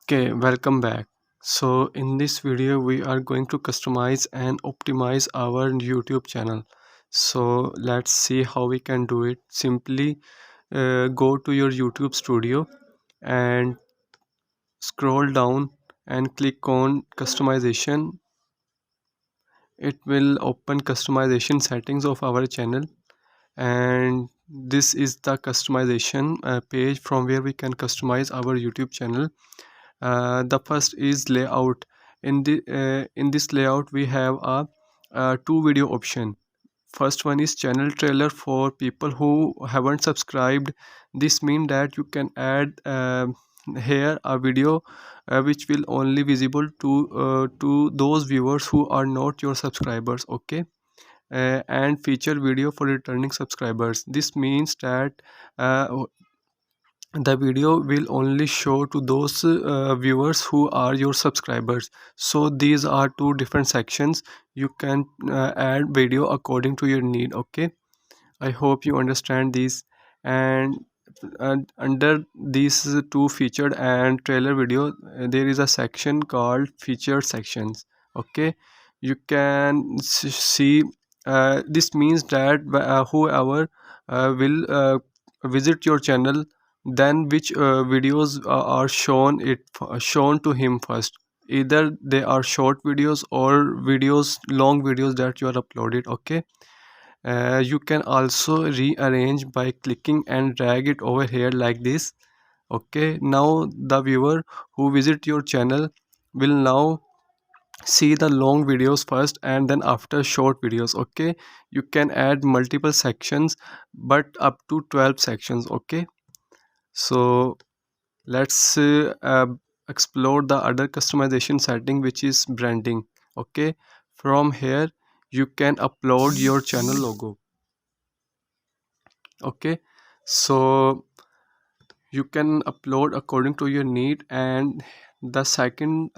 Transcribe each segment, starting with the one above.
Okay, welcome back. So in this video we are going to customize and optimize our YouTube channel. So let's see how we can do it. Simply go to your YouTube studio and scroll down and click on customization. It will open customization settings of our channel, and this is the customization page from where we can customize our YouTube channel. The first is layout. In this layout we have two video option. First one is channel trailer for people who haven't subscribed. This means that you can add here a video which will only visible to those viewers who are not your subscribers. Okay. And feature video for returning subscribers. This means that uh, the video will only show to those viewers who are your subscribers. So these are two different sections. You can add video according to your need. Okay, I hope you understand these. And under these two featured and trailer video, there is a section called featured sections. Okay, you can see this means that whoever will visit your channel, then which videos are shown to him first. Either they are short videos or videos, long videos that you are uploaded. Okay. You can also rearrange by clicking and drag it over here like this. Okay, now the viewer who visit your channel will now see the long videos first and then after short videos. Okay, you can add multiple sections but up to 12 sections. Okay, so let's explore the other customization setting, which is branding. Okay, from here you can upload your channel logo. Okay, so you can upload according to your need. And the second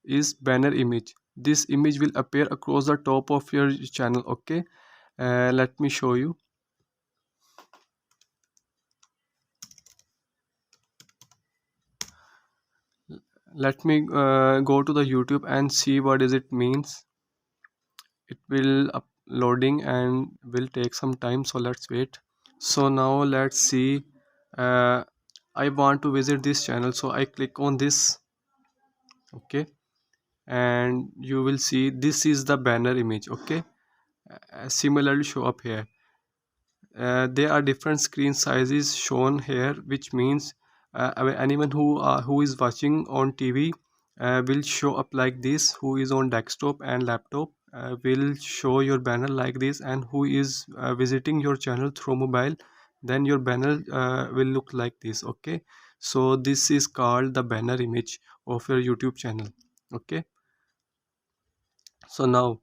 is banner image. This image will appear across the top of your channel. Okay, let me show you. Let me go to the YouTube and see what is it means. It will uploading and will take some time, so let's wait. So now let's see. uh, I want to visit this channel, so I click on this. Okay, and you will see this is the banner image. Okay, similarly show up here. There are different screen sizes shown here, which means anyone who is watching on TV will show up like this. Who is on desktop and laptop will show your banner like this, and who is visiting your channel through mobile, then your banner will look like this. Okay, so this is called the banner image of your YouTube channel. Okay, so now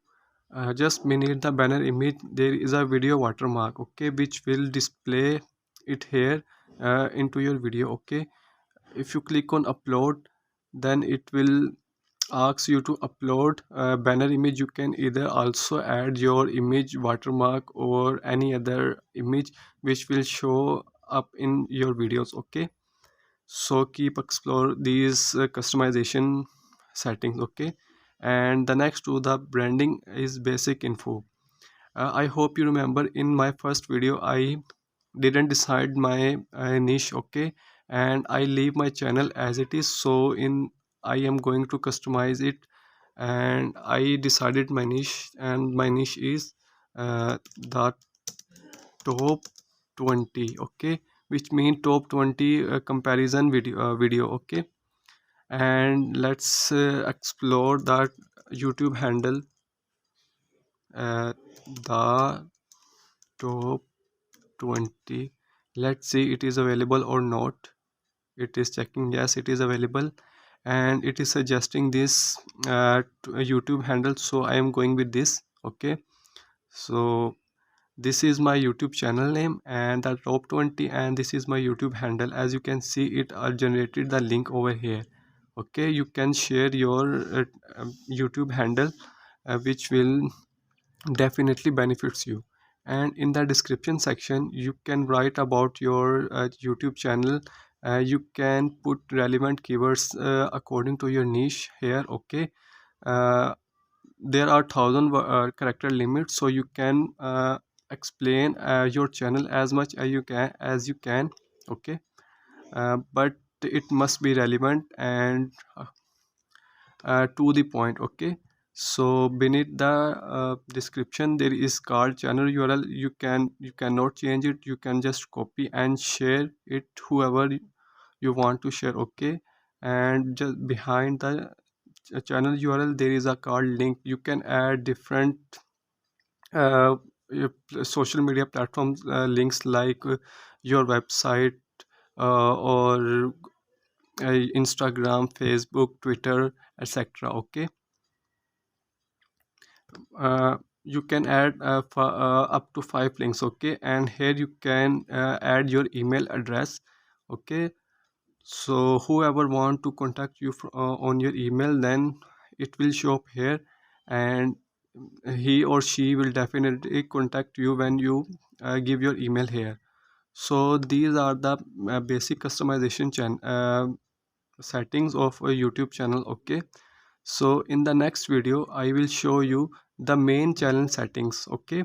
just beneath the banner image there is a video watermark. Okay, which will display it here into your video. Okay, if you click on upload, then it will ask you to upload banner image. You can either also add your image watermark or any other image which will show up in your videos. Okay, so keep explore these customization settings. Okay, and the next to the branding is basic info. I hope you remember in my first video I didn't decide my niche. Okay, and I leave my channel as it is. So in I am going to customize it, and I decided my niche, and my niche is the top 20. Okay, which mean top 20 comparison video. Okay, and let's explore that YouTube handle. The top 20, let's see it is available or not. It is checking, yes, it is available, and it is suggesting this YouTube handle, so I am going with this. Okay, so this is my YouTube channel name and the top 20, and this is my YouTube handle. As you can see, it generated the link over here. Okay, you can share your YouTube handle, which will definitely benefits you. And in the description section you can write about your YouTube channel, You can put relevant keywords according to your niche here. Okay, uh, there are 1,000 character limit, so you can explain your channel as much as you can. Okay, but it must be relevant and to the point. Okay, so beneath the description there is called channel URL. You cannot change it, you can just copy and share it whoever you want to share. Okay, and just behind the channel URL there is a called link. You can add different uh, social media platforms links like your website or Instagram, Facebook, Twitter, etc. Okay, you can add up to 5 links. Okay, and here you can add your email address. Okay, so whoever want to contact you on your email, then it will show up here, and he or she will definitely contact you when you give your email here. So these are the basic customization settings of a YouTube channel. Okay, so in the next video I will show you the main channel settings. Okay,